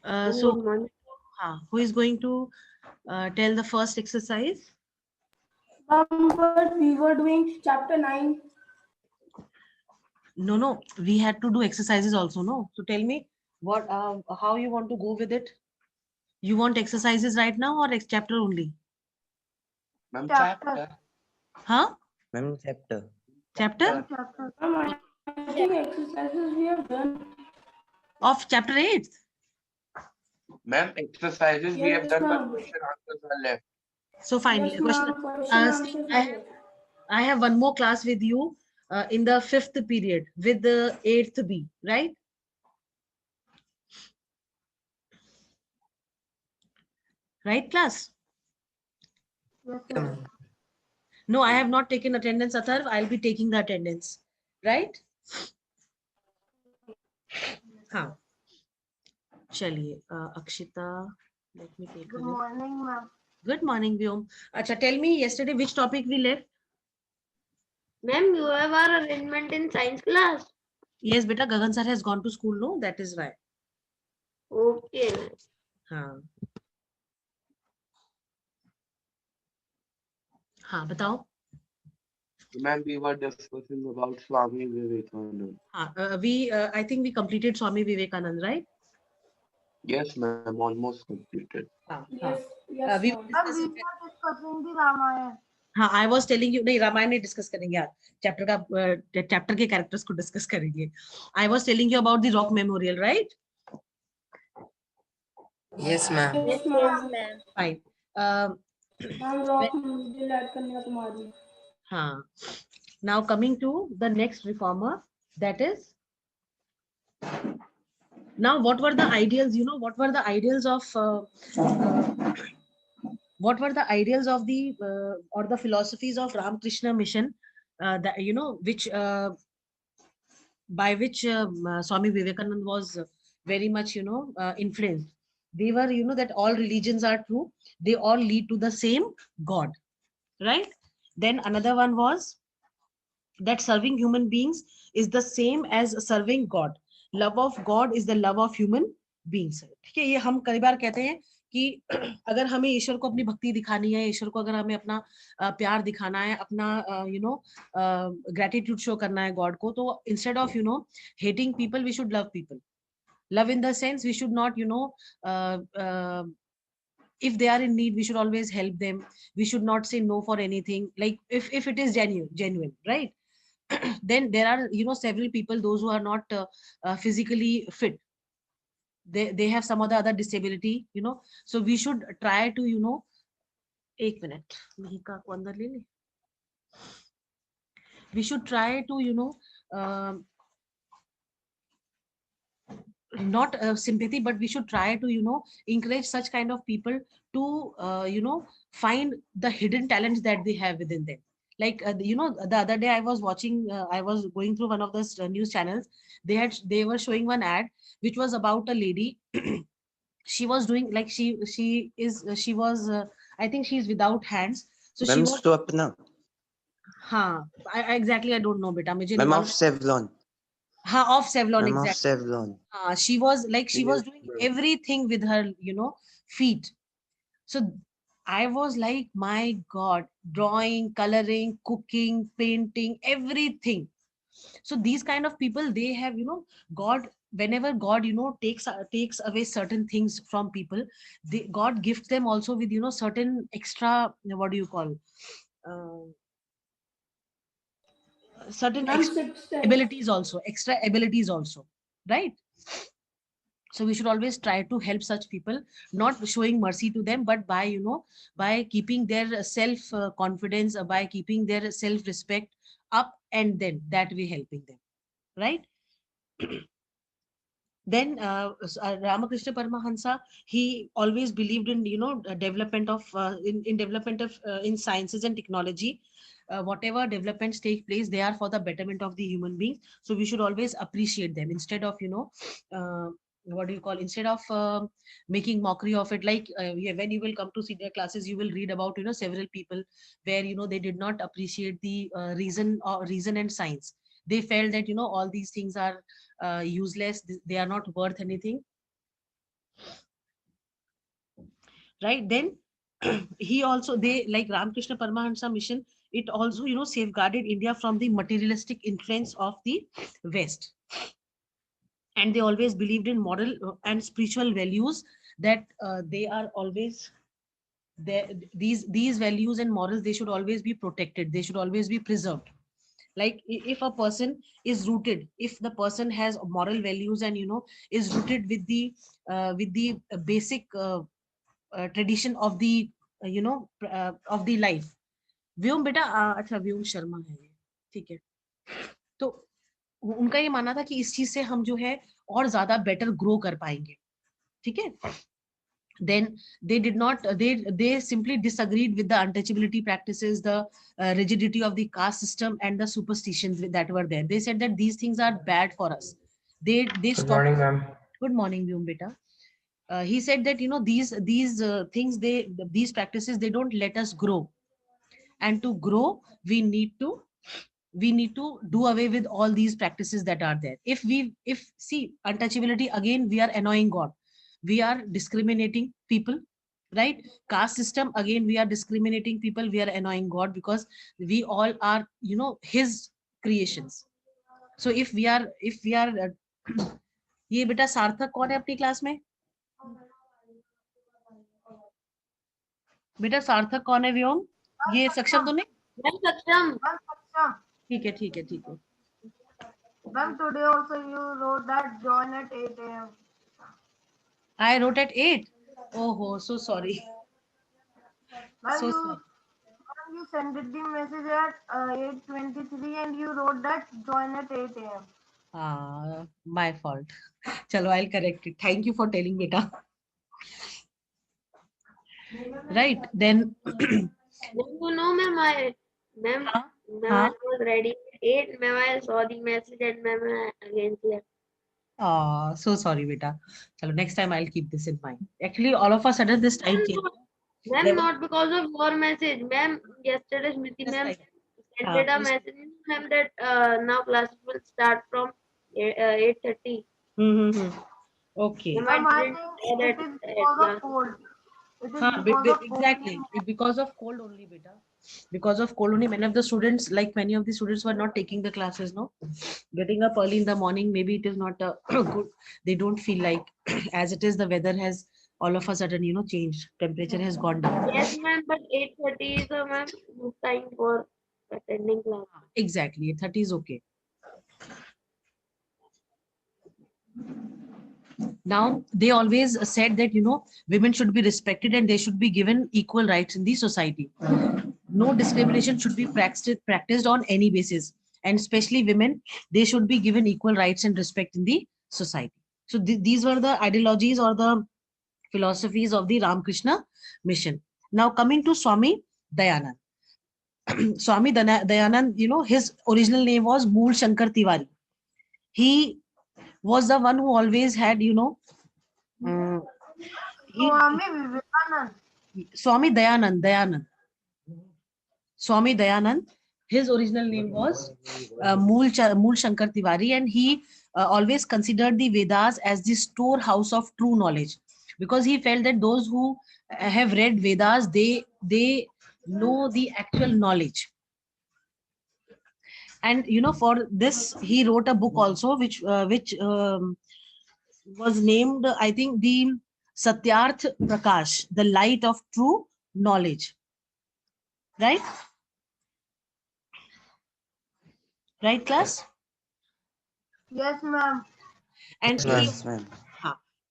So who is going to tell the first exercise? But we were doing chapter 9. No, we had to do exercises also, no? So tell me what, how you want to go with it? You want exercises right now or chapter only? Ma'am, chapter. Huh? Ma'am, chapter. Chapter I think exercises we have done. of chapter 8. Ma'am, exercises we have Yes, done, but ma'am. question answers are left. So fine. Yes, Question. ma'am. Question See, answers are left. I have one more class with you in the 5th period with the 8th B, right? Right, class? Yes, Yeah, sir. ma'am. No, I have not taken attendance, Atharv. I'll be taking the attendance, right? हाँ चलिए Akshita, let me take Good a look. morning, ma'am. Good morning, Vyom. Acha, tell me yesterday which topic we left? Ma'am, you have our arrangement in science class. Yes, beta, Gagan sir has gone to school, no? That is why. Okay. हाँ हाँ बताओ. Ma'am, we were discussing about Swami Vivekananda. हाँ I think we completed Swami Vivekanand, right? Yes, ma'am, almost completed. हाँ Yes, हाँ yes, we ma'am. were अब we discussing. were discussing the Ramayana. हाँ I was telling you नहीं रामायण नहीं discuss करेंगे यार chapter का चैप्टर के कैरेक्टर्स को डिस्कस करेंगे. I was telling you about the rock memorial right. Yes, ma'am. Yes, ma'am. Fine. Ma'am, rock music add Kanyakumari. हाँ now coming to the next reformer, that is now what were the ideals, you know, what were the ideals of what were the ideals of the or the philosophies of Ramakrishna mission, that you know which by which Swami Vivekananda was very much, you know, influenced. They were, you know, that all religions are true. They all lead to the same God, right? Then another one was that serving human beings is the same as serving God. Love of God is the love of human beings. ठीक है, ये हम कई बार कहते हैं कि अगर हमें ईश्वर को अपनी भक्ति दिखानी है, ईश्वर को अगर हमें अपना प्यार दिखाना है, अपना यू नो ग्रेटिट्यूड शो करना है गॉड को, तो instead of you know hating people we should love people. Love in the sense we should not, you know, if they are in need we should always help them. We should not say no for anything, like if it is genuine, right? Then there are, you know, several people, those who are not physically fit, they have some other disability, you know, so we should try to, you know, एक minute Mihika को अंदर ले ले. We should try to, you know, not sympathy, but we should try to, you know, encourage such kind of people to you know, find the hidden talents that they have within them. Like you know, the other day I was watching, I was going through one of the news channels. They were showing one ad which was about a lady. She was doing like she was I think she's without hands, so she Ma'am, was. Swapna. हाँ exactly I don't know बेटा मुझे नहीं Ma'am of मालूम. Savlon. हाँ of Savlon Ma'am of exactly. Savlon. She was like she was Yes, doing ma'am. everything with her, you know, feet. So I was like, my God, drawing, coloring, cooking, painting, everything. So these kind of people, they have, you know, God. Whenever God, you know, takes away certain things from people, God gifts them also with, you know, certain extra. What do you call? Uh, certain Ma'am, extra sixth sense. abilities also, right? So we should always try to help such people, not showing mercy to them, but by, you know, by keeping their self confidence, by keeping their self respect up, and then that way helping them, right? Then Ramakrishna Paramahansa, he always believed in, you know, development of in development of in sciences and technology. Whatever developments take place, they are for the betterment of the human beings. So we should always appreciate them instead of, you know, what do you call, instead of making mockery of it. Like yeah, when you will come to senior classes, you will read about, you know, several people where, you know, they did not appreciate the reason and science. They felt that, you know, all these things are useless, they are not worth anything. Right, then he also, they, like Ramakrishna Paramahansa mission, it also, you know, safeguarded India from the materialistic influence of the West. And they always believed in moral and spiritual values, that they are always there. These values and morals, they should always be protected, they should always be preserved. Like if a person is rooted, if the person has moral values and, you know, is rooted with the basic tradition of the of the life. व्योम बेटा अच्छा व्योम शर्मा है ये, ठीक है। तो उनका ये मानना था कि इस चीज से हम जो है और ज्यादा बेटर ग्रो कर पाएंगे, ठीक है। Then they did not, they simply disagreed with the untouchability practices, the rigidity of the caste system, and the superstitions that were there. They said that these things are bad for us. They Good stopped. morning, ma'am. Good morning, Vyom beta. He said that, you know, these things, these practices, they don't let us grow, and to grow we need to do away with all these practices that are there. If see, untouchability, again we are annoying God, we are discriminating people, right? Caste system, again we are discriminating people, we are annoying God, because we all are, you know, his creations. So if we are ये बेटा सार्थक कौन है अपनी class में? बेटा सार्थक कौन है व्योम? ये सक्षम तो नहीं? Ma'am, Saksham. ठीक है ठीक है ठीक है। Ma'am, today also you wrote that join at 8 a.m. I wrote at 8. Oh, so sorry. Ma'am, So you, sorry. ma'am, you sent it the message at 8:23 and you wrote that join at 8 a.m. My fault. Chalo, I'll correct it. Thank you for telling beta. Right, then Ma'am, you know, ma'am, ma'am, Huh? I was ready at 8, ma'am, I saw the message and ma'am, I again slept. So sorry beta. Chalo, next time I'll keep this in mind. Actually, all of a sudden this time came. Ma'am, There not because of your message, ma'am. Yesterday, Smriti Just ma'am like- sent a message, ma'am, that now classes will start from 8:30. Okay. Ma'am, Ma'am, I I didn't think say it that is because class. of cold. It is Haan, because of cold. exactly. Because of cold only, beta. Because of cold only, many of the students, like many of the students, were not taking the classes. No, getting up early in the morning, maybe it is not good. They don't feel like, as it is, the weather has all of a sudden, you know, changed. Temperature has gone down. Yes, ma'am, but 8:30 is a ma'am good time for attending class. Exactly, 30 is okay. Now, they always said that, you know, women should be respected and they should be given equal rights in the society. No discrimination should be practiced on any basis. And especially women, they should be given equal rights and respect in the society. So these were the ideologies or the philosophies of the Ramakrishna mission. Now coming to Swami Dayanand. Swami Dayanand, you know, his original name was Mool Shankar Tiwari. He was the one who always had, you know, Swami Vivekanand. Swami Dayanand. Swami Dayanand, his original name was Mool Shankar Tiwari, and he always considered the Vedas as the storehouse of true knowledge, because he felt that those who have read Vedas, they know the actual knowledge. And you know, for this he wrote a book also, which was named, I think, the Satyarth Prakash, the light of true knowledge. Right? Right, class? Yes, ma'am. And Yes, ma'am.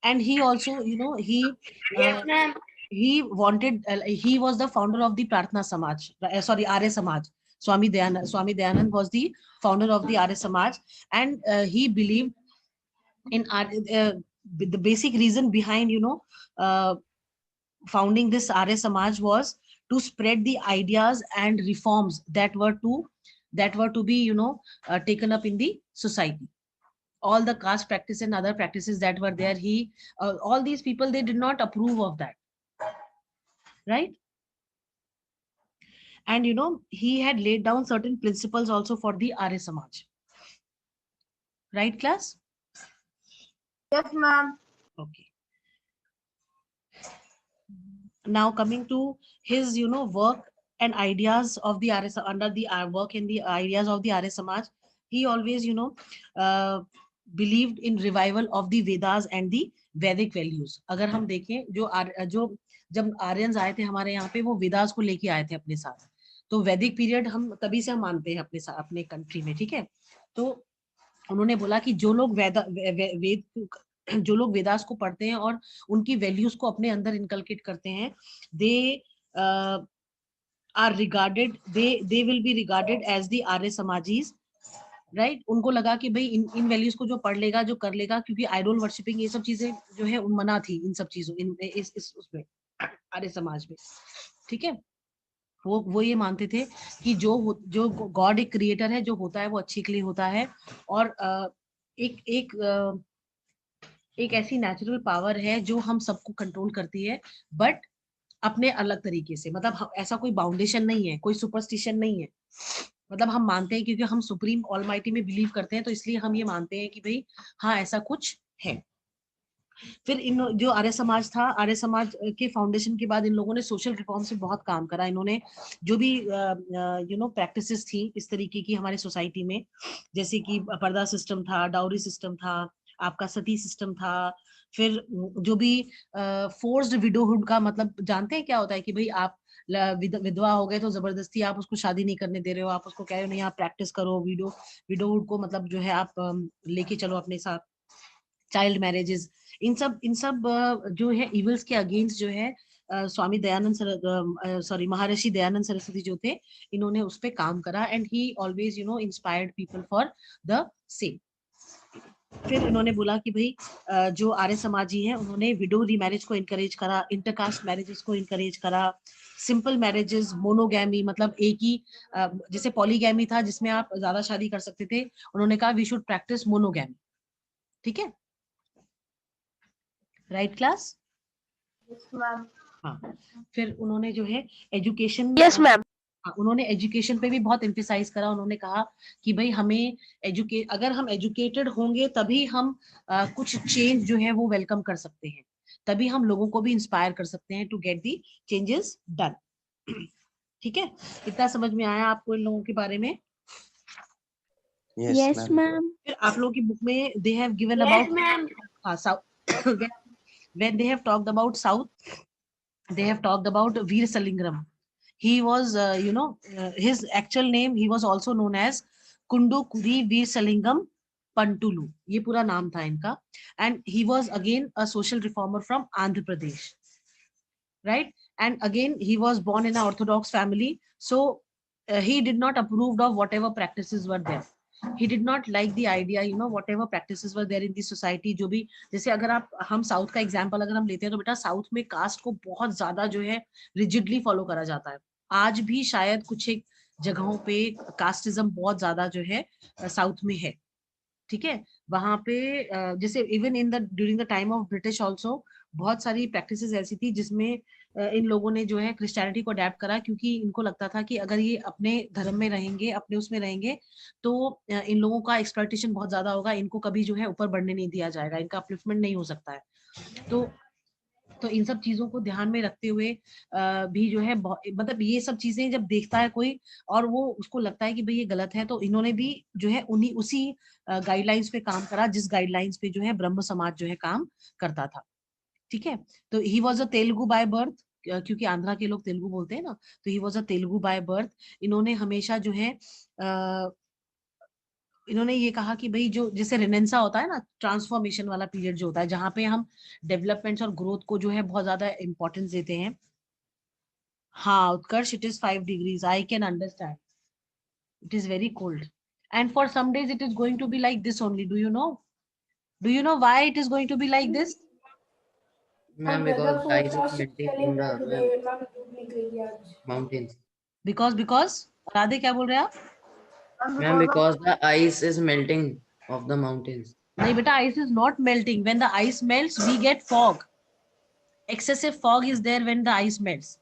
and he also, you know, Yes, ma'am. he wanted, he was the founder of the Prarthana Samaj, sorry, Arya Samaj. Swami Dayanand was the founder of the Arya Samaj, and he believed in the basic reason behind, you know, founding this Arya Samaj was to spread the ideas and reforms that were to be, you know, taken up in the society. All the caste practice and other practices that were there, he all these people, they did not approve of that, right? And you know, he had laid down certain principles also for the Arya Samaj. Right, class? Yes, ma'am. Okay. now coming to his, work and ideas of the RS under the work and the ideas of the Arya Samaj, he always, uh, believed in revival of the Vedas and the Vedic values. अगर हम देखें जो जब Aryans आए थे हमारे यहाँ पे, वो वेदास को लेके आए थे अपने साथ, तो वैदिक पीरियड हम तभी से हम मानते हैं अपने साथ अपने कंट्री में, ठीक है। तो उन्होंने बोला कि जो लोग जो लोग वेदास को पढ़ते हैं और उनकी वैल्यूज को अपने अंदर इनकलकेट करते हैं, they are regarded, they will be regarded as the Arya Samajis, right. उनको लगा कि भाई इन वैल्यूज को जो पढ़ लेगा, जो कर लेगा, क्योंकि आइडोल वर्शिपिंग ये सब चीजें जो है मना थी इन सब चीजों इस उसमें आर्य समाज में, ठीक है। वो ये मानते थे कि जो गॉड एक क्रिएटर है, जो होता है वो अच्छे के लिए होता है, और एक ऐसी नेचुरल पावर है जो हम सबको कंट्रोल करती है, बट अपने अलग तरीके से। मतलब ऐसा कोई बाउंडेशन नहीं है, कोई सुपरस्टिशन नहीं है, मतलब हम मानते हैं क्योंकि हम सुप्रीम ऑलमाइटी में बिलीव करते हैं, तो इसलिए हम ये मानते हैं कि भाई हाँ ऐसा कुछ है। फिर इन जो आर्य समाज था, आर्य समाज के फाउंडेशन के बाद इन लोगों ने सोशल रिफॉर्म से बहुत काम करा। इन्होंने जो भी प्रैक्टिसेस थी इस तरीके की हमारे सोसाइटी में, जैसे कि पर्दा सिस्टम था, डाउरी सिस्टम था, आपका सती सिस्टम था, फिर जो भी फोर्स्ड विडोहुड का मतलब जानते हैं क्या होता है कि भाई आप विधवा हो गए तो जबरदस्ती आप उसको शादी नहीं करने दे रहे हो, आप उसको कह रहे हो नहीं आप प्रैक्टिस करो, विडोहुड को मतलब जो है आप लेके चलो अपने साथ, चाइल्ड मैरिजेस, इन सब जो है इविल्स के अगेंस्ट जो है स्वामी दयानंद सॉरी महर्षि दयानंद सरस्वती जो थे, इन्होंने उस पे काम करा, and he always inspired people for the same. फिर इन्होंने बोला कि भाई जो आर्य समाजी हैं उन्होंने विडो रीमैरिज को इनकरेज करा, इंटरकास्ट मैरिजेस को इनकरेज करा, सिंपल मैरिजेस, मोनोगैमी मतलब एक ही, जैसे पॉलीगैमी था जिसमें आप ज्यादा शादी कर सकते थे, उन्होंने कहा वी शुड प्रैक्टिस मोनोगैमी, ठीक है, राइट क्लास। हाँ, फिर उन्होंने जो है एजुकेशन, Yes, ma'am. उन्होंने एजुकेशन पे भी बहुत एम्फेसाइज करा। उन्होंने कहा कि भाई हमें अगर हम एजुकेटेड होंगे तभी हम कुछ चेंज जो है वो वेलकम कर सकते हैं, तभी हम लोगों को भी इंस्पायर कर सकते हैं to get the changes done, ठीक है। इतना समझ में आया आपको इन लोगों के बारे में? Yes, ma'am. फिर आप लोगों की बुक में they have given Yes, about ma'am. South, when they have talked about south, they have talked about Veer Salingram. He was his actual name, he was also known as Kundu Kuri Veer Salingam Pantulu, ये पूरा नाम था इनका, and he was again a social reformer from Andhra Pradesh, right? And again he was born in an orthodox family, so he did not approve of whatever practices were there. He did not like the idea, whatever practices were there in the society, जो भी, जैसे अगर हम south का example अगर हम लेते हैं तो बेटा साउथ में कास्ट को बहुत ज्यादा जो है रिजिडली फॉलो करा जाता है। आज भी शायद कुछ एक जगहों पे कास्टिज्म बहुत ज्यादा जो है साउथ में है, ठीक है। वहां पे जैसे even in the during the time of British also बहुत सारी प्रैक्टिसेस ऐसी थी जिसमें इन लोगों ने जो है क्रिश्चियनिटी को अडेप्ट करा, क्योंकि इनको लगता था कि अगर ये अपने धर्म में रहेंगे, अपने उसमें रहेंगे, तो इन लोगों का एक्सप्लॉयटेशन बहुत ज्यादा होगा, इनको कभी जो है ऊपर बढ़ने नहीं दिया जाएगा, इनका अपलिफ्टमेंट नहीं हो सकता है। तो इन सब चीजों को ध्यान में रखते हुए भी जो है मतलब ये सब चीजें जब देखता है कोई और वो उसको लगता है कि भाई ये गलत है, तो इन्होंने भी जो है उसी गाइडलाइंस पे काम करा जिस गाइडलाइंस पे जो है ब्रह्म समाज जो है काम करता था, ठीक है। तो he was a Telugu by birth, क्योंकि आंध्रा के लोग तेलुगु बोलते हैं ना, तो he was a Telugu by birth. इन्होंने हमेशा जो है इन्होंने ये कहा कि भाई जो जैसे रेनेसा होता है ना, ट्रांसफॉर्मेशन वाला पीरियड जो होता है, जहाँ पे हम डेवलपमेंट्स और ग्रोथ को जो है बहुत ज्यादा इंपॉर्टेंस देते हैं। हाँ Utkarsh, it is 5 degrees, I can understand, it is very cold, and for some days it is going to be like this only. Do you know why it is going to be like this? Ma'am, because the ice is melting in the mountains. because Radhe क्या बोल रहे हैं आप? Ma'am, because the ice is melting of the mountains. नहीं बेटा, ice is not melting. When the ice melts we get fog. Excessive fog is there when the ice melts,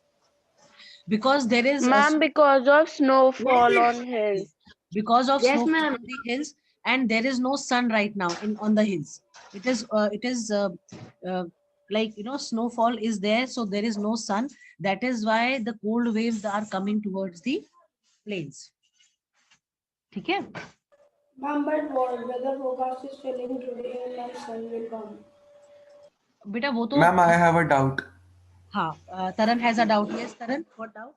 because there is Ma'am, because of snowfall on hills. because of Yes, snowfall ma'am. on the hills, and there is no sun right now on the hills. It is like snowfall is there, so there is no sun. That is why the cold waves are coming towards the plains. ठीक है? Ma'am, but weather forecast is telling today and sun will come. बेटा वो तो Ma'am, I have a doubt. हाँ, Taran has a doubt. Yes, Taran, what doubt?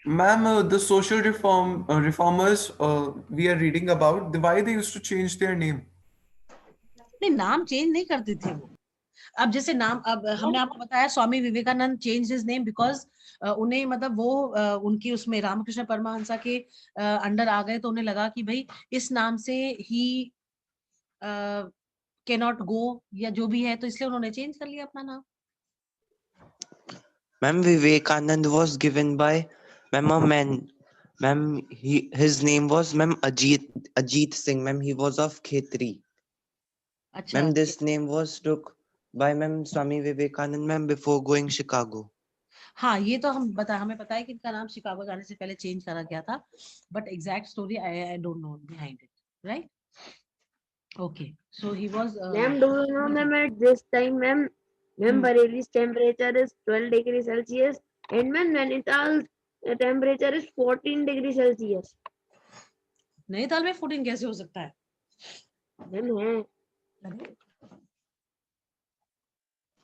Ma'am, the social reformers we are reading about, why they used to change their name? नहीं, नाम change नहीं करते थे वो. अब जैसे नाम, अब हमने आपको बताया Swami Vivekananda change his name because उन्हें मतलब वो उनकी उसमें रामकृष्ण परमहंसा के अंडर आ गए, तो उन्हें लगा कि भाई इस नाम से ही कैन नॉट गो या जो भी है, तो इसलिए उन्होंने चेंज कर लिया अपना नाम. Ma'am, Vivekanand was given by ma'am a man. Ma'am, his name was ma'am Ajit Singh. Ma'am, he was of Khetri. अच्छा, Ma'am, this name was took by ma'am Swami Vivekanand ma'am before going Chicago. हाँ, ये तो हमें पता है कि इनका नाम शिकागो जाने से पहले चेंज करा गया था, but exact story I don't know behind it, right? Okay, so he was Ma'am, do you know, ma'am, at this time, ma'am, Bareilly's temperature is 12 degrees Celsius, and ma'am, Nainital's temperature is 14 degrees Celsius. Nainital में 14 कैसे हो सकता है? Ma'am, है.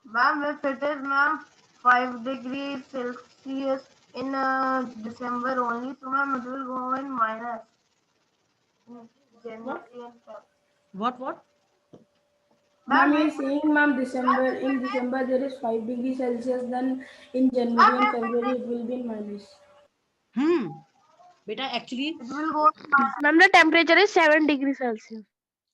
Ma'am, if it is, ma'am, 5 degrees Celsius in December only, so ma'am, it will go in minus. in January and Feb. What? Ma'am, he is saying, ma'am, in December there is 5 degrees Celsius, then in January and February it will be in minus. बेटा actually It will go in minus. Ma'am, the temperature is 7 degrees Celsius.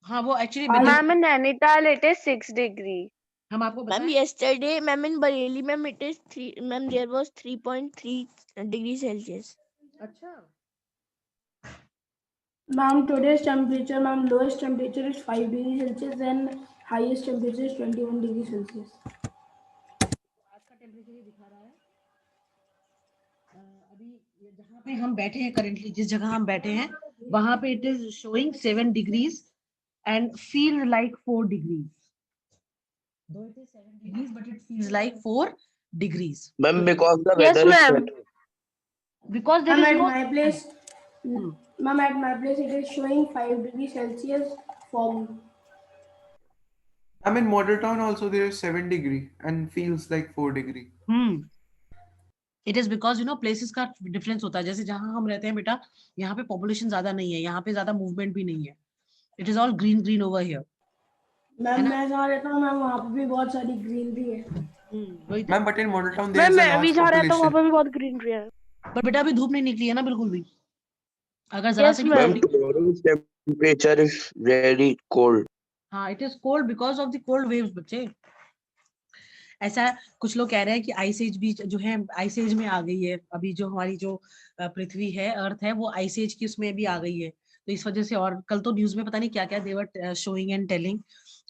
हाँ, वो actually Ma'am, in Nainital it is 6 degree. हम आपको Ma'am, बताएं. yesterday, ma'am, in Bareilly, ma'am, it is 3. Ma'am, there was 3.3 degrees Celsius. अच्छा, Ma'am, today's temperature, ma'am, lowest temperature is 5 degrees Celsius and highest temperature is 21 degrees Celsius. आज का temperature ये दिखा रहा है. अभी जहाँ पे हम बैठे हैं करेंटली, जिस जगह हम बैठे हैं वहां पे it is showing 7 degrees and feels like 4 degrees. Though it is 7 degrees, but it feels like 4 degrees. Ma'am, because the Yes, weather is ma'am. better. Because there Ma'am, is at no. my place, ma'am, at my place it is showing 5 degrees Celsius fog. I'm in Model Town also there is 7 degree and feels like 4 degree. It is because places का difference होता है. जैसे जहाँ हम रहते हैं बेटा, यहाँ पे पॉपुलेशन ज्यादा नहीं है, यहाँ पे ज्यादा मूवमेंट भी नहीं है. It is all green over here. Ma'am, मैं जहाँ रहता हूँ मैम, वहाँ पे भी बहुत सारी ग्रीनरी है. वही तो. Ma'am, but in Model Town there Ma'am, is a मैं अभी large जहाँ रहता हूँ वहाँ population. पे भी बहुत greenery है. पर बेटा अभी धूप नहीं निकली है ना बिल्कुल भी. अगर जरा Yes, से भी ma'am. Ma'am, tomorrow's temperature is very cold. हाँ, it is cold because of the cold waves बच्चे. ऐसा कुछ लोग कह रहे हैं कि आइस एज भी जो है आइस एज में आ गई है. अभी जो हमारी जो पृथ्वी है, अर्थ है, वो आइस एज की उसमें भी आ गई है. तो इस वजह से, और कल तो न्यूज में पता नहीं क्या क्या देवर शोइंग एंड टेलिंग.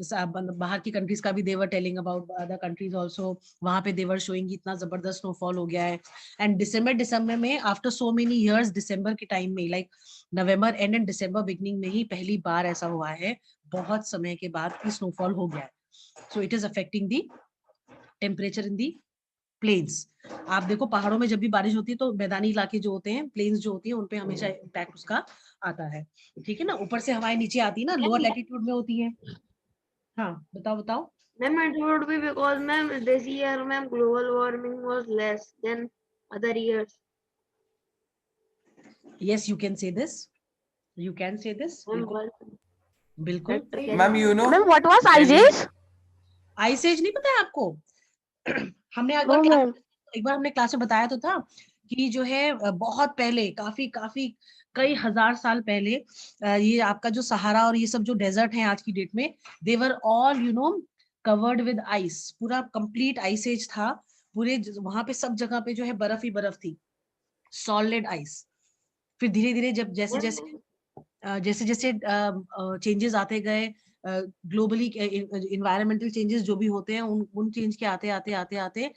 बाहर की कंट्रीज का भी they were telling about other countries also. वहां पे देवर शोइंग इतना जबरदस्त स्नोफॉल हो गया है. एंड दिसंबर में आफ्टर सो मेनी इयर्स, दिसंबर के टाइम में, like November and and December beginning में ही पहली बार ऐसा हुआ है बहुत समय के बाद कि स्नोफॉल हो गया है. So it is affecting the temperature in the plains. आप देखो पहाड़ों में जब भी बारिश होती है तो मैदानी इलाके जो होते हैं, प्लेन्स जो होती है, उनपे हमेशा इम्पैक्ट उसका आता है. ठीक है ना? ऊपर से हवाएं नीचे आती है ना, लोअर लैटिट्यूड में होती है. हाँ, बताओ. Ma'am, it would be because, ma'am, this year, ma'am, global warming was less than other years. Yes, you can say this. Ma'am, बिल्कुल. Ma'am, you know, Ma'am, what was ice age? Ice age नहीं पता है आपको? हमने No, ma'am. एक बार हमने class में बताया तो था कि जो है बहुत पहले, काफी कई हजार साल पहले, ये आपका जो सहारा और ये सब जो डेजर्ट है आज की डेट में, they were all covered with ice. पूरा कंप्लीट आइस एज था. पूरे वहां पे सब जगह पे जो है बर्फ ही बर्फ थी, सॉलिड आइस. फिर धीरे धीरे जब जैसे जैसे चेंजेस आते गए, ग्लोबली इन्वायरमेंटल चेंजेस जो भी होते हैं, उन चेंज के आते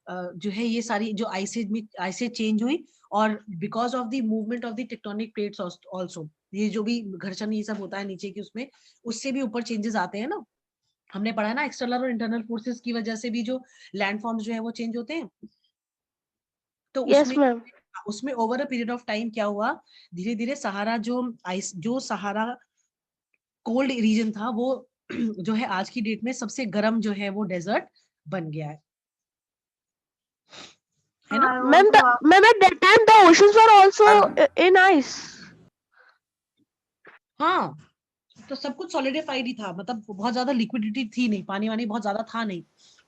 जो है ये सारी जो आइसेज चेंज हुई. और because of the movement of the tectonic plates also, ये जो भी घर्षण ये सब होता है नीचे की, उसमें उससे भी ऊपर चेंजेस आते हैं ना. हमने पढ़ा है ना, एक्सटर्नल और इंटरनल फोर्सेस की वजह से भी जो लैंड फॉर्म्स जो है वो चेंज होते हैं। तो Yes, उसमें ma'am. उसमें over a period of time क्या हुआ, धीरे धीरे सहारा जो सहारा कोल्ड रीजन था वो जो है आज की डेट में सबसे गर्म जो है वो डेजर्ट बन गया है ना। I want to ask, Ma'am, at that time the oceans were also in ice. हाँ, तो सब कुछ सॉलिडिफाइड ही था, मतलब बहुत ज्यादा लिक्विडिटी थी नहीं, पानी वानी बहुत ज्यादा था नहीं,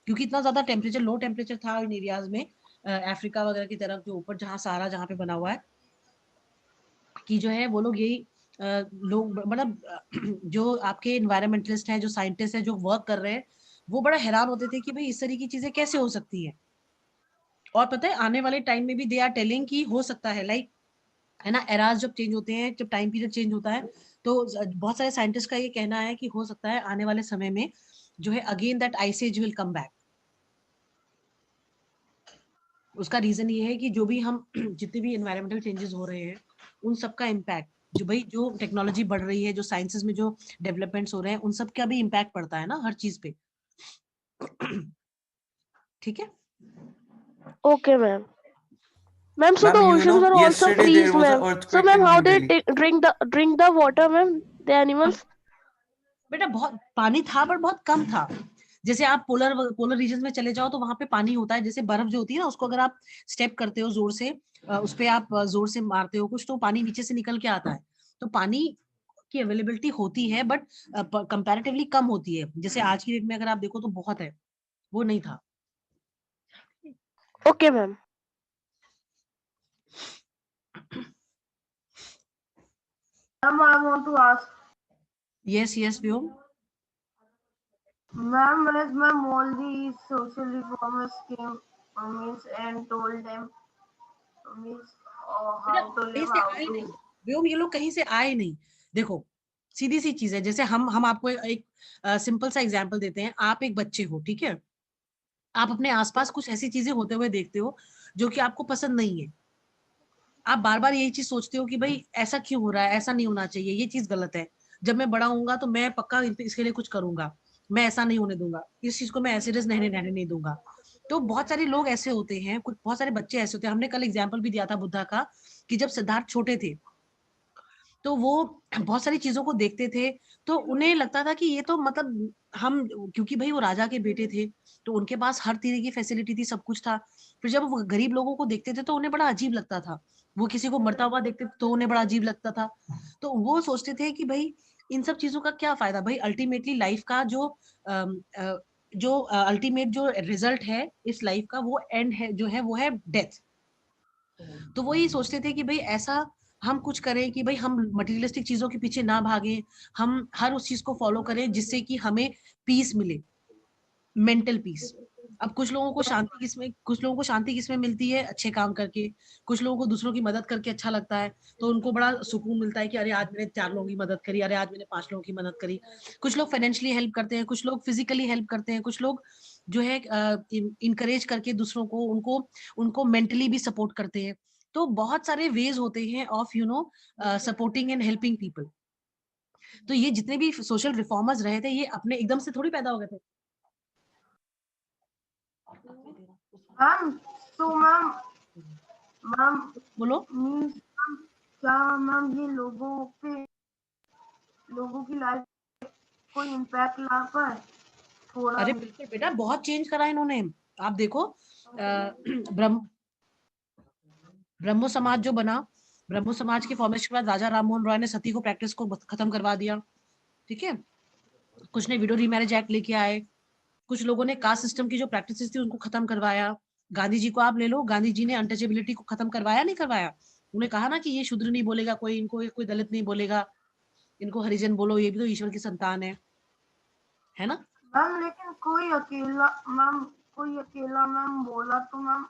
क्योंकि इतना ज्यादा टेम्परेचर, लो टेम्परेचर था इन एरियाज में, अफ्रीका वगैरह की तरफ जो ऊपर जहाँ सहारा जहाँ पे बना हुआ है, कि जो है वो लोग यही लोग मतलब जो आपके इन्वायरमेंटलिस्ट हैं, जो साइंटिस्ट हैं, जो वर्क कर रहे हैं, वो बड़ा हैरान होते थे कि भाई इस तरह की चीजें कैसे हो सकती है। और पता है आने वाले टाइम में भी दे आर टेलिंग कि हो सकता है, लाइक है ना, एराज जब चेंज होते हैं, जब टाइम पीरियड चेंज होता है, तो बहुत सारे साइंटिस्ट का ये कहना है कि हो सकता है आने वाले समय में जो है again that ice age will come back. उसका रीजन ये है कि जो भी हम जितने भी एनवायरमेंटल चेंजेस हो रहे हैं उन सब का इम्पैक्ट, जो टेक्नोलॉजी बढ़ रही है, जो साइंसेस में जो डेवलपमेंट्स हो रहे हैं, उन सब का भी इम्पैक्ट पड़ता है ना हर चीज पे। ठीक है। Okay, ma'am. Ma'am, so the Ma'am, you oceans know, are also yesterday freeze, there was an ma'am. So, earthquake ma'am, in how New they Delhi. drink the water, ma'am? The animals. बेटा बहुत पानी था पर बहुत कम था। जैसे आप polar region में चले जाओ तो वहां पे पानी होता है, जैसे बर्फ जो होती है ना, उसको अगर आप स्टेप करते हो जोर से, उस पे आप जोर से मारते हो कुछ, तो पानी नीचे से निकल के आता है। तो पानी की अवेलेबिलिटी होती है, बट कंपैरेटिवली कम होती है। जैसे आज की डेट में अगर आप देखो तो बहुत है, वो नहीं था। Okay, ma'am. ma'am, I want to ask, yes yes Vyom. ma'am, as ma'am, all these social reformers came, means and told them, means बेटा how to कहीं live, से how आए to. नहीं व्योम, ये लोग कहीं से आए नहीं। देखो सीधी सी चीज है, जैसे हम आपको एक सिंपल सा एग्जांपल देते हैं। आप एक बच्चे हो, ठीक है, आप अपने आसपास कुछ ऐसी चीजें होते हुए देखते हो जो कि आपको पसंद नहीं है। आप बार बार यही चीज सोचते हो कि भाई ऐसा क्यों हो रहा है, ऐसा नहीं होना चाहिए, ये चीज गलत है। जब मैं बड़ा होऊंगा तो मैं पक्का इसके लिए कुछ करूंगा, मैं ऐसा नहीं होने दूंगा, इस चीज को मैं ऐसे रहने नहीं दूंगा। तो बहुत सारे लोग ऐसे होते हैं, कुछ बहुत सारे बच्चे ऐसे होते हैं। हमने कल एग्जाम्पल भी दिया था बुद्धा का, कि जब सिद्धार्थ छोटे थे तो वो बहुत सारी चीजों को देखते थे, तो उन्हें लगता था कि ये तो मतलब हम, क्योंकि भाई वो राजा के बेटे थे तो उनके पास हर तरह की फैसिलिटी थी, सब कुछ था। फिर जब वो गरीब लोगों को देखते थे तो उन्हें बड़ा अजीब लगता था, वो किसी को मरता हुआ देखते तो उन्हें बड़ा अजीब लगता था। तो वो सोचते थे कि भाई इन सब चीजों का क्या फायदा, भाई अल्टीमेटली लाइफ का जो अल्टीमेट जो रिजल्ट है इस लाइफ का, वो एंड है जो है वो है डेथ। तो वो ये सोचते थे कि भाई ऐसा हम कुछ करें कि भाई हम मटेरियलिस्टिक चीजों के पीछे ना भागे, हम हर उस चीज को फॉलो करें जिससे कि हमें पीस मिले, मेंटल पीस। अब कुछ लोगों को शांति किसमें मिलती है, अच्छे काम करके। कुछ लोगों को दूसरों की मदद करके अच्छा लगता है, तो उनको बड़ा सुकून मिलता है कि अरे आज मैंने 4 लोगों की मदद करी, अरे आज मैंने 5 लोगों की मदद करी। कुछ लोग फाइनेंशियली हेल्प करते हैं, कुछ लोग फिजिकली हेल्प करते हैं, कुछ लोग जो है इनकरेज करके दूसरों को, उनको उनको मेंटली भी सपोर्ट करते हैं। तो बहुत सारे वेज होते हैं of supporting and helping people. तो ये जितने भी सोशल रिफॉर्मर्स रहे थे, ये अपने एकदम से थोड़ी पैदा हो गए थे। Ma'am, so ma'am, बोलो। means क्या मैम ये लोगों की लाइफ कोई इम्पैक्ट ला पाए थोड़ा अरे भी? बिल्कुल बेटा, बहुत चेंज करा इन्होंने। आप देखो ब्रह्मो समाज जो बना, ब्रह्मो समाज के फॉर्मेशन के बाद राजा राम मोहन रॉय ने सती को प्रैक्टिस को खत्म करवा दिया, ठीक है। कुछ ने विडो रीमैरिज एक्ट लेके आए, कुछ लोगों ने कास्ट सिस्टम की जो प्रैक्टिसेस थी उनको खत्म करवाया। गांधी जी को आप ले लो, गांधी जी ने अनटचेबिलिटी को खत्म करवाया नहीं करवाया? उन्हें कहा ना कि ये शूद्र नहीं बोलेगा कोई, इनको कोई दलित नहीं बोलेगा, इनको हरिजन बोलो, ये भी तो ईश्वर की संतान है ना। मैम लेकिन कोई अकेला मैम बोला तो मैम,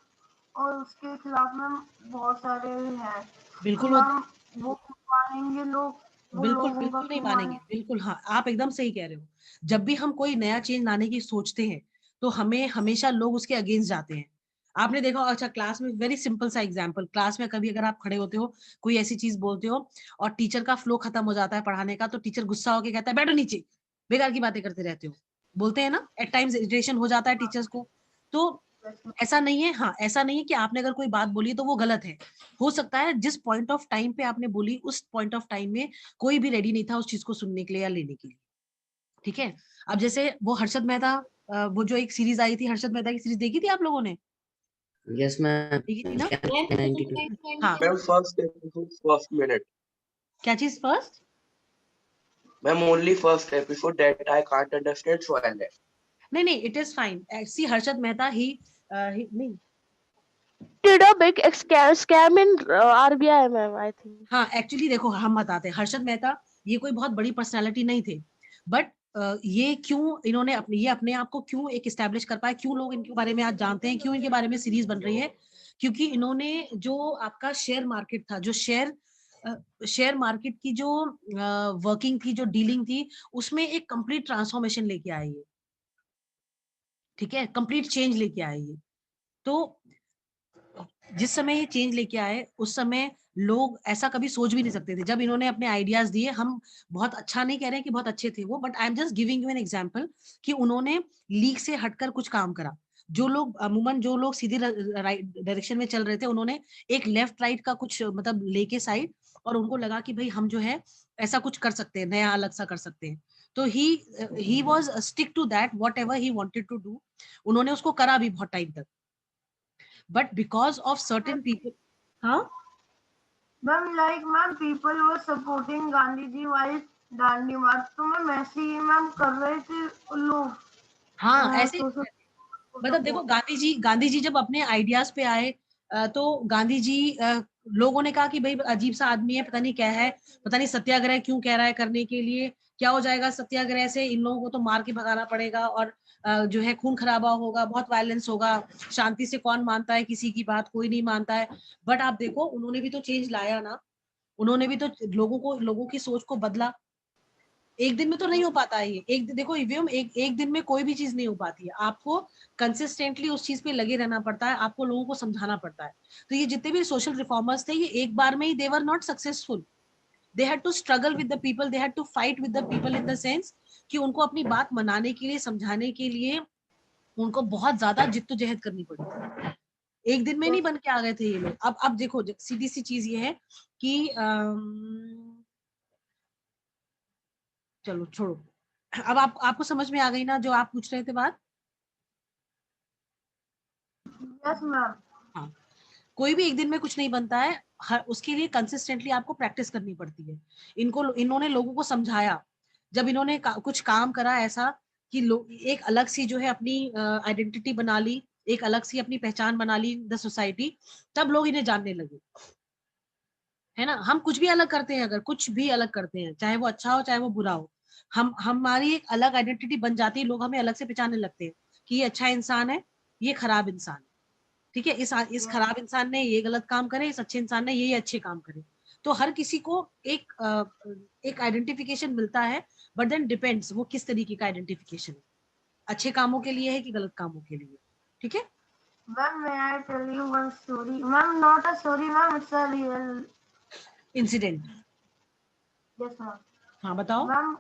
और उसके खिलाफ मैम बहुत सारे हैं, तो बिल्कुल मैम वो क्यों मानेंगे लोग, वो बिल्कुल लोगों का बिल्कुल नहीं क्यों मानेंगे, बिल्कुल। हाँ, आप एकदम सही कह रहे हो। जब भी हम कोई नया चेंज लाने की सोचते हैं तो हमें हमेशा लोग उसके अगेंस्ट जाते हैं। आपने देखा, अच्छा क्लास में वेरी सिंपल सा एग्जांपल, क्लास में कभी अगर आप खड़े होते हो, कोई ऐसी चीज बोलते हो और टीचर का फ्लो खत्म हो जाता है पढ़ाने का, तो टीचर गुस्सा होकर कहता है बैठो नीचे, बेकार की बातें करते रहते हो। बोलते हैं ना, एट टाइम्स इरिटेशन हो जाता है टीचर्स को। तो ऐसा नहीं है, हाँ ऐसा नहीं है कि आपने अगर कोई बात बोली तो वो गलत है। हो सकता है जिस पॉइंट ऑफ टाइम पे आपने बोली, उस पॉइंट ऑफ टाइम में कोई भी रेडी नहीं था उस चीज को सुनने के लिए या लेने के लिए, ठीक है। अब जैसे वो हर्षद मेहता, वो जो एक सीरीज आई थी हर्षद मेहता की सीरीज, देखी थी आप लोगों ने? Yes, ma'am. देखी थी ना? Camp 92. हाँ, Ma'am, first episode, first minute. क्या चीज first? Ma'am, only first episode that I can't understand, so I left. नहीं, इट इज फाइन। सी हर्षद मेहता ही नहीं, Did a big scam in RBI, ma'am, I think. हाँ actually देखो हम बताते हैं, हर्षद मेहता ये कोई बहुत बड़ी पर्सनालिटी नहीं थे, बट ये क्यों इन्होंने अपने आप को क्यों एक एस्टेब्लिश कर पाए, क्यों लोग इनके बारे में आज जानते हैं, क्यों इनके बारे में सीरीज बन रही है, क्योंकि इन्होंने जो आपका शेयर मार्केट था, जो शेयर मार्केट की जो वर्किंग थी, जो डीलिंग थी, उसमें एक कंप्लीट ट्रांसफॉर्मेशन लेके आई है, ठीक है, कंप्लीट चेंज लेके आई है। तो जिस समय ये चेंज लेके आए उस समय लोग ऐसा कभी सोच भी नहीं सकते थे, जब इन्होंने अपने आइडियाज दिए। हम बहुत अच्छा नहीं कह रहे हैं कि बहुत अच्छे थे वो, but I am just giving you an example कि उन्होंने लीग से हटकर कुछ काम करा। जो लोग अमूमन जो लोग सीधी डायरेक्शन में चल रहे थे, उन्होंने एक लेफ्ट राइट का कुछ मतलब लेके साइड, और उनको लगा कि भाई हम जो है ऐसा कुछ कर सकते हैं, नया अलग सा कर सकते हैं। तो he was stick to that, whatever he wanted to do, उन्होंने उसको करा भी बहुत टाइम तक। But because of certain people, हाँ Ma'am, people were supporting Gandhi ji while Dandi March, तो मैम ऐसे ही मैम कर रहे थे लोग। हाँ ऐसे social- मतलब देखो गांधी जी जब अपने आइडियाज पे आए, तो गांधी जी लोगों ने कहा कि भाई अजीब सा आदमी है, पता नहीं क्या है, पता नहीं सत्याग्रह क्यों कह रहा है करने के लिए, क्या हो जाएगा सत्याग्रह से, इन लोगों को तो मार के भगाना पड़ेगा, और जो है खून खराबा होगा, बहुत वायलेंस होगा, शांति से कौन मानता है किसी की बात, कोई नहीं मानता है। बट आप देखो उन्होंने भी तो चेंज लाया ना, उन्होंने भी तो लोगों की सोच को बदला। एक दिन में तो नहीं हो पाता है ये, देखो ईवीएम एक दिन में कोई भी चीज नहीं हो पाती है, आपको कंसिस्टेंटली उस चीज पे लगे रहना पड़ता है, आपको लोगों को समझाना पड़ता है। तो ये जितने भी सोशल रिफॉर्मर्स थे, ये एक बार में ही they were not successful, they had to struggle with the people, they had to fight with the people, in the sense कि उनको अपनी बात मनाने के लिए, समझाने के लिए उनको बहुत ज्यादा जिद्दोजहद करनी पड़ी। एक दिन में नहीं बन के आ गए थे ये लोग। अब देखो सीधी सी चीज ये है कि चलो छोड़ो, अब आपको समझ में आ गई ना जो आप पूछ रहे थे बात? Yes, ma'am. हाँ, कोई भी एक दिन में कुछ नहीं बनता है, उसके लिए कंसिस्टेंटली आपको प्रैक्टिस करनी पड़ती है। इन्होंने लोगों को समझाया, जब इन्होंने कुछ काम करा ऐसा कि एक अलग सी जो है अपनी आइडेंटिटी बना ली, एक अलग सी अपनी पहचान बना ली द सोसाइटी, तब लोग इन्हें जानने लगे, है ना। हम कुछ भी अलग करते हैं, अगर कुछ भी अलग करते हैं, चाहे वो अच्छा हो चाहे वो बुरा हो, हमारी एक अलग आइडेंटिटी बन जाती है, लोग हमें अलग से पहचानने लगते हैं कि ये अच्छा इंसान है, ये खराब इंसान है, ठीक है, इस खराब इंसान ने ये गलत काम करे, इस अच्छे इंसान ने ये अच्छे काम करे। तो हर किसी को एक आइडेंटिफिकेशन मिलता है, बट देन डिपेंड्स वो किस तरीके का आइडेंटिफिकेशन है, अच्छे कामों के लिए है कि गलत कामों के लिए, ठीक है। Ma'am, may I tell you one story? Ma'am, not a story, ma'am. It's a real. Incident, Yes, ma'am. हाँ बताओ। मैम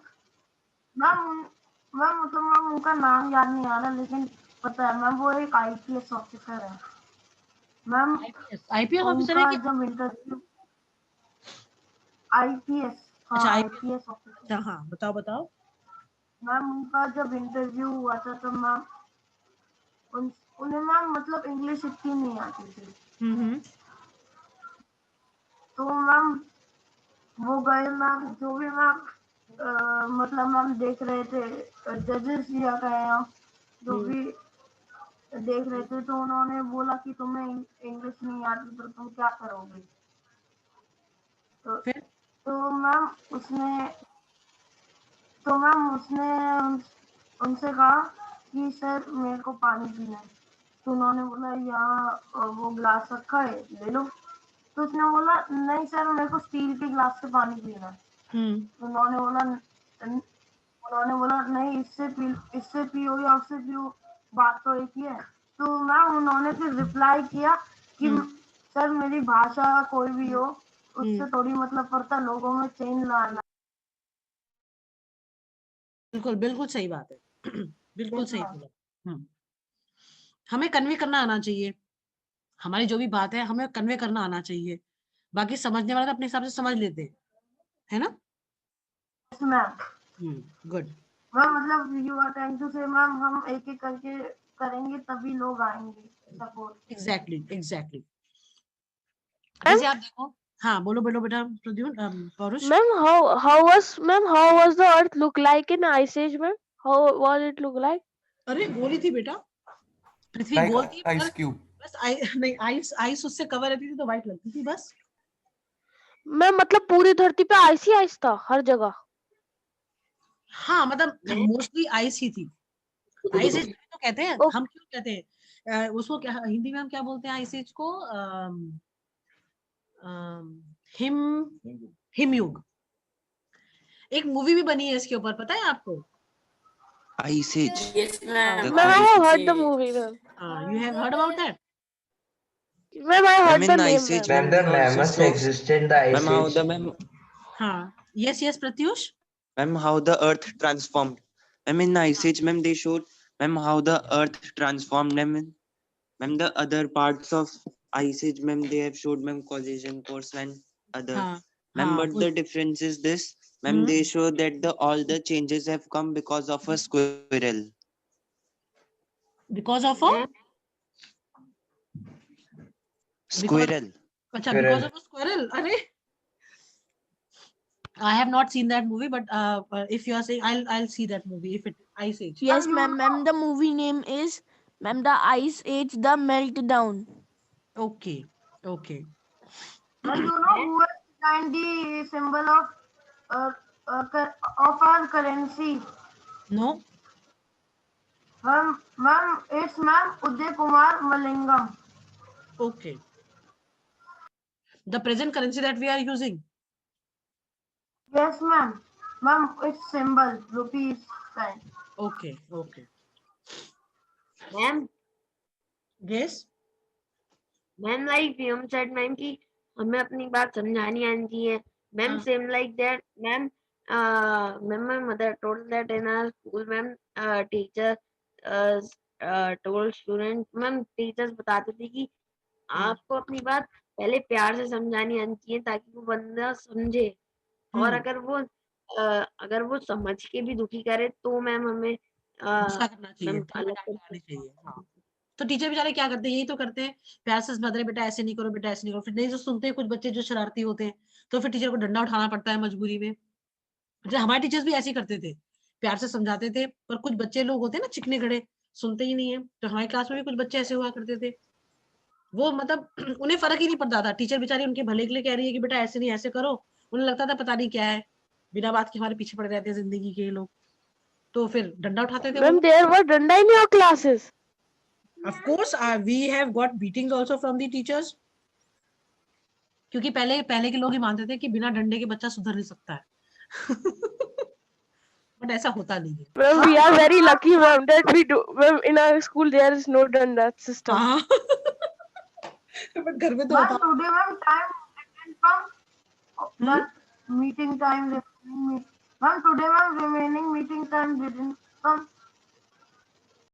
मैम मतलब मैम उनका नाम याद नहीं आ रहा, लेकिन पता है मैम वो एक आईपीएस ऑफिसर है मैम। आईपीएस ऑफिसर है उनका कि? जब इंटरव्यू आईपीएस, हाँ अच्छा आईपीएस ऑफिसर अच्छा, हाँ बताओ। मैम। उनका जब इंटरव्यू हुआ था तो मैम उन्हें मैम मतलब इंग्लिश इतनी नहीं आती थी। तो मैम वो गए मैम, जो भी मैम मतलब मैम देख रहे थे जजेस या कहे जो भी देख रहे थे, तो उन्होंने बोला कि तुम्हें इंग्लिश नहीं आती तो तुम क्या करोगे। तो मैम उसने उनसे कहा कि सर मेरे को पानी पीना है। तो उन्होंने बोला यहाँ वो ग्लास रखा है ले लो। तो उसने बोला नहीं सर मेरे को स्टील के ग्लास से पानी पीना है। तो उन्होंने बोला नहीं इससे पियो या उससे पियो, बात तो एक ही है। तो मैम उन्होंने फिर रिप्लाई किया कि सर मेरी भाषा कोई भी हो उससे थोड़ी मतलब पड़ता, लोगों में चेंज लाना। बिल्कुल सही बात है। बिल्कुल Yes, सही ma'am. बोला। हमें कन्वे करना आना चाहिए, हमारी जो भी बात है हमें कन्वे करना आना चाहिए, बाकी समझने वाले तो अपने हिसाब से समझ लेते हैं, है ना? Yes, ma'am. गुड। मैम मतलब यू आर ट्राइंग टू से मैम हम एक एक करके करेंगे तभी लोग आएंगे सपोर्ट। Exactly exactly. Ma'am? जैसे आप देखो, हाँ बोलो बोलो बेटा प्रद्युम्न, पौरुष। Ma'am, how was the earth look like in Ice Age, ma'am? How was it look like? अरे गोली थी बेटा, पृथ्वी Like गोल थी, ice पर cube. बस नहीं, आइस आइस उससे कवर रहती थी तो व्हाइट लगती थी बस। मैम मतलब पूरी धरती पे आइस ही आइस था हर जगह। हाँ मतलब मोस्टली आइस ही थी। आइस एज तो कहते हैं, ओ, हम क्यों कहते हैं उसको, क्या हिंदी में हम क्या बोलते हैं आइस एज को? हिम हिमयुग। एक मूवी भी बनी है इसके ऊपर, पता है आपको? Ice Age. Yes, ma'am. The ma'am, I Great. have heard the movie, ma'am. You have heard about that? Ma'am, I Ma'am, heard the in name, Ice Age, ma'am. ma'am, the they also mammoths show, existed in the ma'am, ice how age. the ma'am, हाँ, yes Pratyush. ma'am, how the earth transformed. Ma'am, in Ice Age, ma'am, they showed, ma'am, how the earth transformed. Ma'am, the other parts of Ice Age, ma'am, they have showed, ma'am, collision course and other. हाँ Ma'am, हाँ but the difference is this, ma'am, hmm, they show that all the changes have come because of a squirrel. because of a Squirrel. अच्छा, because of a squirrel। अरे I have not seen that movie, but if you are saying, I'll see that movie if it Ice Age। Yes, ma'am. Ma'am, the movie name is ma'am the Ice Age: The Meltdown. Okay, okay। Ma'am, you know who is behind the symbol of our currency? No, Ma'am, it's ma'am Uday Kumar Malingam. okay। The present currency that we are using। Yes, ma'am. Ma'am, it's symbol rupees sign. Okay, okay। Ma'am Yes। Ma'am like हम said ma'am की हमें अपनी बात समझानी आनी चाहिए ma'am हाँ। Same like that ma'am ma'am my mother told that in our school ma'am teacher told student ma'am teachers बताते थे कि आपको अपनी बात पहले प्यार से समझानी आनी चाहिए ताकि वो बंदा समझे और अगर वो समझ के भी दुखी करे तो मैम हमें गुस्सा करना चाहिए, मैम थोड़ा अलग डांट लगानी चाहिए। हाँ, तो टीचर बेचारे क्या करते हैं, यही तो करते हैं, प्यार से समझा रहे बेटा ऐसे नहीं करो, बेटा ऐसे नहीं करो, फिर नहीं जो सुनते हैं कुछ बच्चे जो शरारती होते हैं, तो फिर टीचर को डंडा उठाना पड़ता है मजबूरी में। जो हमारे टीचर्स भी ऐसे ही करते थे, प्यार से समझाते थे, पर कुछ बच्चे लोग होते हैं ना चिकने खड़े, सुनते ही नहीं है। तो हमारी क्लास में भी कुछ बच्चे ऐसे हुआ करते थे, वो मतलब उन्हें फर्क ही नहीं पड़ता था, टीचर बेचारी उनके भले के लिए कह रही है कि बेटा ऐसे नहीं ऐसे करो, उन्हें लगता था पता नहीं क्या है, बिना बात के हमारे पीछे पड़े रहते हैं जिंदगी के लोग, तो फिर डंडा उठाते थे वो Ma'am, लोग। there were danda in your classes. Of course, we have got beatings also from the teachers, क्योंकि पहले के लोग ही मानते थे कि बिना डंडे के बच्चा सुधर नहीं सकता है। बट ऐसा होता नहीं है। Ma'am, we are very lucky, ma'am, that we do. Ma'am, in our school there is no danda system. हाँ बट घर में तो Ma'am, होता। today ma'am time different from that meeting time remaining. Ma'am, today ma'am remaining meeting time didn't come